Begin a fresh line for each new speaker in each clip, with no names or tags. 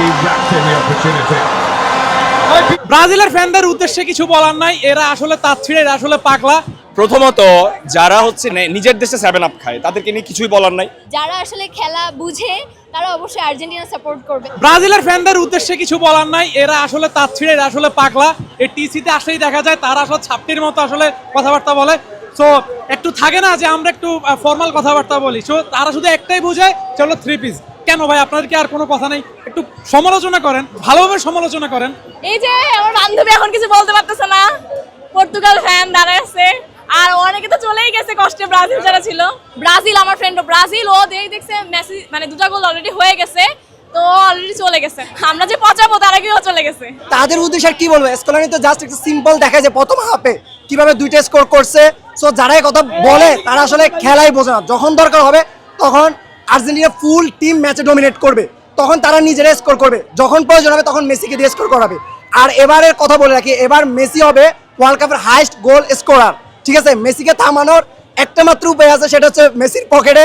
he wrapped in the opportunity.
ব্রাজিলের ফ্যানদের উদ্দেশ্যে কিছু বলার নাই, এরা আসলে তাচ্ছিড়ে, এরা আসলে পাগলা।
প্রথমত যারা হচ্ছে নিজের দেশে 7 আপ খায় তাদেরকে নিয়ে কিছুই বলার নাই।
যারা আসলে খেলা বুঝে তারা অবশ্যই আর্জেন্টিনা সাপোর্ট করবে।
ব্রাজিলের ফ্যানদের উদ্দেশ্যে কিছু বলার নাই, এরা আসলে তাচ্ছিড়ে, এরা আসলে পাগলা। এই টিসিতে আসলেই দেখা যায় তারা আসলে ছাপটির মতো আসলে কথাবার্তা বলে। সো একটু থাকে না যে আমরা একটু ফর্মাল কথাবার্তা বলি, সো তারা শুধু একটাই বোঝায় চলো 3 পিস। কেন ভাই, আপনাদের কি আর কোনো কথা নেই? একটু সমালোচনা করেন, ভালোভাবে সমালোচনা করেন।
এই যে আমার বান্ধবী এখন কিছু বলতে পারতেছে না, পর্তুগাল ফ্যান দাঁড়ায় আছে, আর অনেকে তো চলেই গেছে কষ্টে ব্রাজিল যারা ছিল। ব্রাজিল আমার ফ্রেন্ড ব্রাজিল, ও দেখছে মেসি মানে 2টা গোল অলরেডি হয়ে গেছে, তো অলরেডি চলে গেছে। আমরা যে পচাবো তার আগেও চলে গেছে।
তাদের উদ্দেশ্যে আর কি বলবো, স্কলানি তো জাস্ট একটা সিম্পল দেখায় যে প্রথম হাফে কিভাবে 2টা স্কোর করছে। সো যারা এই কথা বলে তারা আসলে খেলাই বোঝে না। যখন দরকার হবে তখন আর্জেন্টিনা ফুল টিম ম্যাচে ডমিনেট করবে, তখন তারা নিজেরা স্কোর করবে। যখন প্রয়োজন হবে তখন মেসিকে দিয়ে স্কোর করাবে। আর এবারের কথা বলে রাখি, এবার মেসি হবে ওয়ার্ল্ড কাপের হাইয়েস্ট গোল স্কোরার। ঠিক আছে, মেসিকে থামানোর একটা মাত্র উপায় আছে, সেটা হচ্ছে মেসির পকেটে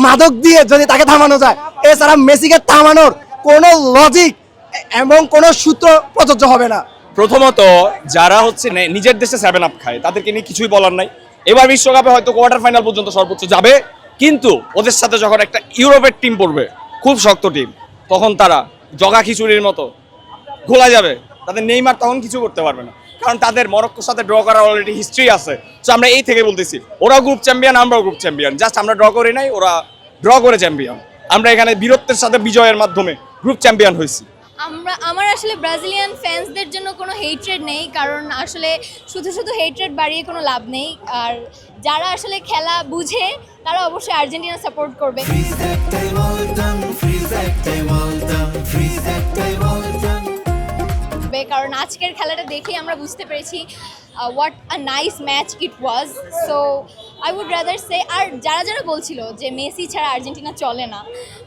মাদক দিয়ে যদি তাকে থামানো যায়। এছাড়া মেসিকে থামানোর কোনো লজিক এবং কোনো সূত্র প্রযোজ্য হবে না।
প্রথমত যারা হচ্ছে নিজের দেশে 7 আপ খায় তাদেরকে নিয়ে কিছুই বলার নাই। এবার বিশ্বকাপে হয়তো কোয়ার্টার ফাইনাল পর্যন্ত সর্বোচ্চ যাবে, কিন্তু ওদের সাথে যখন একটা ইউরোপের টিম পড়বে, খুব শক্ত টিম, তখন তারা জগা খিচুড়ির মতো ঘোলা যাবে। তাদের নেইমার তখন কিছু করতে পারবে না, কারণ তাদের মরক্কোর সাথে ড্র করার অলরেডি হিস্ট্রি আছে। তো আমরা এই থেকে বলতেছি, ওরা গ্রুপ চ্যাম্পিয়ন, আমরাও গ্রুপ চ্যাম্পিয়ন। জাস্ট আমরা ড্র করি নাই, ওরা ড্র করে চ্যাম্পিয়ন। আমরা এখানে বীরত্বের সাথে বিজয়ের মাধ্যমে গ্রুপ চ্যাম্পিয়ন হয়েছি।
আমার আসলে ব্রাজিলিয়ান ফ্যান্সদের জন্য কোনো হেট্রেড নেই, কারণ আসলে শুধু হেট্রেড বাড়িয়ে কোনো লাভ নেই। আর যারা আসলে খেলা বুঝে তারা অবশ্যই আর্জেন্টিনা সাপোর্ট করবে। কারণ আজকের খেলাটা দেখেই আমরা বুঝতে পেরেছি what a nice match it was. So I would rather say, আর যারা বলছিল যে মেসি ছাড়া আর্জেন্টিনা চলে না,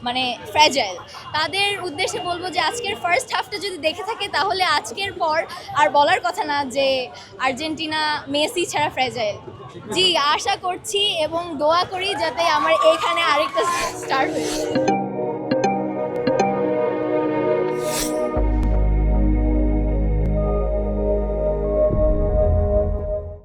মানে ফ্র্যাজাইল, তাদের উদ্দেশ্যে বলবো যে আজকের ফার্স্ট হাফটা যদি দেখে থাকে তাহলে আজকের পর আর বলার কথা না যে আর্জেন্টিনা মেসি ছাড়া ফ্র্যাজাইল। জি, আশা করছি এবং দোয়া করি যাতে আমার এখানে আরেকটা স্টার হয়ে